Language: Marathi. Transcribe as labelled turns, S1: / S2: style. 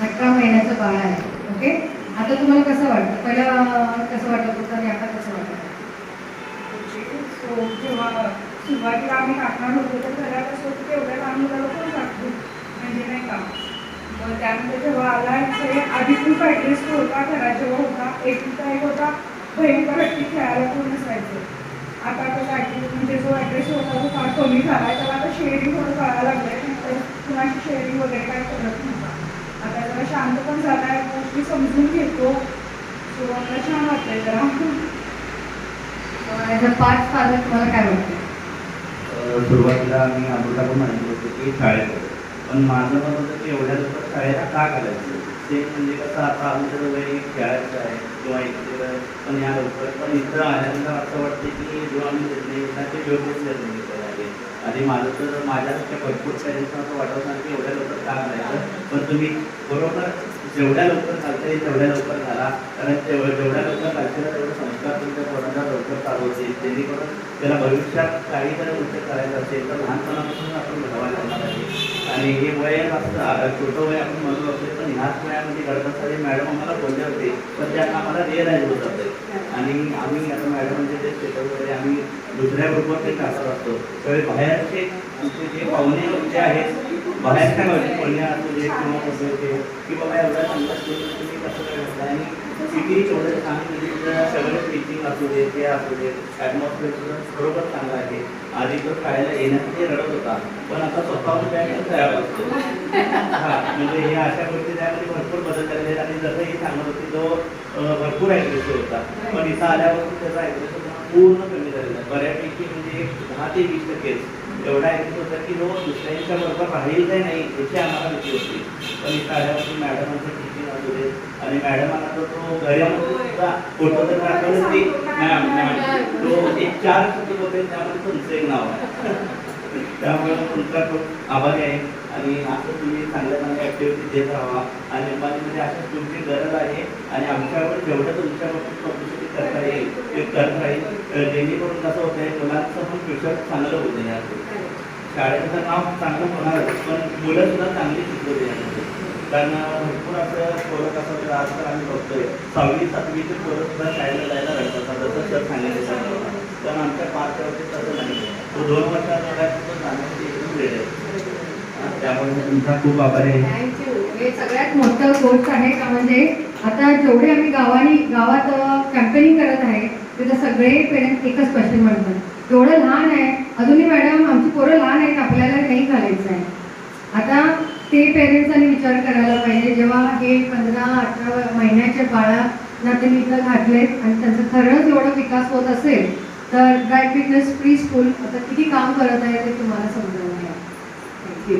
S1: 18 महिन्याचं बाळ आहे. ओके, आता तुम्हाला कसं वाटतं? पहिलं कसं वाटत होतं आणि आता कसं वाटतं?
S2: सो जेव्हा सुरुवातीला आम्ही टाकणार होतो तर घरात असं होतं की एवढ्या लहान मुलाला कोण टाकतो म्हणजे नाही का. मग त्यानंतर जेव्हा आला हे आधी खूप ॲड्रेस होता घरात जेव्हा होता एक होता भयंकर हट्टी खेळायला कोण नसायचं. आता कसं ॲड्रेस म्हणजे जो ॲड्रेस होता तो फार कमी झाला आहे. त्याला आता शेअरिंग थोडं कळायला लागलं आहे तर कुणाची शेअरिंग वगैरे काय करत नव्हता. आता जरा शांत पण झाला आहे, गोष्टी समजून घेतो. सो मला छान वाटतंय जरा.
S1: ॲज अ पार्ट फादर तुम्हाला काय वाटतं?
S3: सुरुवातीला मी अमृता पण म्हणत होतो की शाळेत, पण माझं मत होतं की एवढ्या लोक शाळेला का घालायचं. ते म्हणजे कसं आता आमचं वय खेळायचं आहे किंवा इथे पण या लवकर पण इथं आल्यानंतर असं वाटतं की जो आम्ही निर्णय ते व्यवस्थित निर्णय घेतलेला आहे. आणि माझं तर माझ्यापेक्षा भरपूर पॅरेंट्सना असं वाटत नाही की एवढ्या लवकर का घालायचं. पण तुम्ही बरोबर जेवढ्या लवकर घालता येईल तेवढ्या लवकर घाला, कारण जेवढ्या लवकर घालतील तेवढे संस्कार तुमच्या पोरांना लवकर चालू होतील, जेणेकरून त्याला भविष्यात काही जर गोष्ट करायचं असेल तर लहानपणापासून आपण घडवायला लागणार आहे. आणि हे वय असतं छोटं वय आपण म्हणू असेल पण ह्याच वयामध्ये घडण्यासाठी मॅडम आम्हाला बोलले होते, पण त्यांना आम्हाला रिअलाईज होत जाते. आणि आम्ही आता मॅडमचे जे स्टेटस वगैरे आम्ही दुसऱ्या ग्रुपवर ते टाकत असतो त्यावेळी बाहेरचे आमचे जे पाहुणे जे आहेत बाहेरच्या पाहुणे असू दे किंवा कसं होते की बाबा एवढा चांगला स्कूल तुम्ही कसं काय करता. आणि किती एवढं चांगली सगळे टीचिंग असू दे ते असू दे ॲटमॉस्फिअर बरोबर चांगलं आहे. आधी तो शाळेला येण्यासाठी रडत होता पण आता स्वतःहून त्याने तयार असतो. हां, म्हणजे हे अशा गोष्टी त्यामध्ये भरपूर बदल झालेले आहेत. आणि जसंही सांगत होती तो भरपूर ॲग्रेसिव्ह होता, पण इथं आल्यापासून त्याचा ॲग्रेसिव्ह पूर्ण कमी झालेला आहे. बऱ्यापैकी म्हणजे 10 ते 20% एवढा ॲग्रेसिव्ह होता की तो दुसऱ्यांच्या बरोबर राहील काय नाही याची आम्हाला भीती होती. पण इथं आल्यापासून मॅडमांचं टीचिंग असू दे आणि मॅडमांना तो घरामध्ये सुद्धा फोटो तर दाखवलं की मॅम तो एक 4 फोटो होते त्यामध्ये तुमचं एक नाव आहे. त्यामुळे तुमचा खूप आभारी आहे. आणि असं तुम्ही चांगल्या चांगल्या ॲक्टिव्हिटी देत राहा. आणि म्हणजे अशा तुमची गरज आहे आणि आमच्यावर जेवढं तुमच्या बाबतीत पब्लिसिटी करता येईल ते करत राहील, जेणेकरून कसं होतं आहे मुलांचं पण फ्युचर चांगलं होतं. या शाळेचं नाव चांगलं होणार पण मुलं सुद्धा चांगली शिकवते यामध्ये. कारण भरपूर असं पोरं कसं होतं आजकाल आम्ही बघतोय 6वी 7वीचे पोरं सुद्धा शाळेला जायला रडतात जसं सर सांगितलं. पण आमच्या 5 वर्षात तसं नाही, तो 2 वर्षात जाण्यासाठी एकदम रेड आहे. त्यामुळे तुमचा खूप आभारी आहे.
S1: थँक्यू. हे सगळ्यात मोठं गोष्ट आहे का म्हणजे आता जेवढे आम्ही गावात कॅम्पेनिंग करत आहे तिथं सगळे पेरेंट्स एकच क्वेश्चन म्हणतात एवढं लहान आहे अजूनही मॅडम आमची पोरं लहान आहेत आपल्याला नाही घालायचं आहे. आता ते पेरेंट्सांनी विचार करायला पाहिजे जेव्हा हे 15-18 महिन्याच्या बाळांना ते इथं घातलेत आणि त्यांचं खरंच एवढं विकास होत असेल तर ड्राय फिटनेस प्री स्कूल आता किती काम करत आहे ते तुम्हाला समजायला. थँक्यू.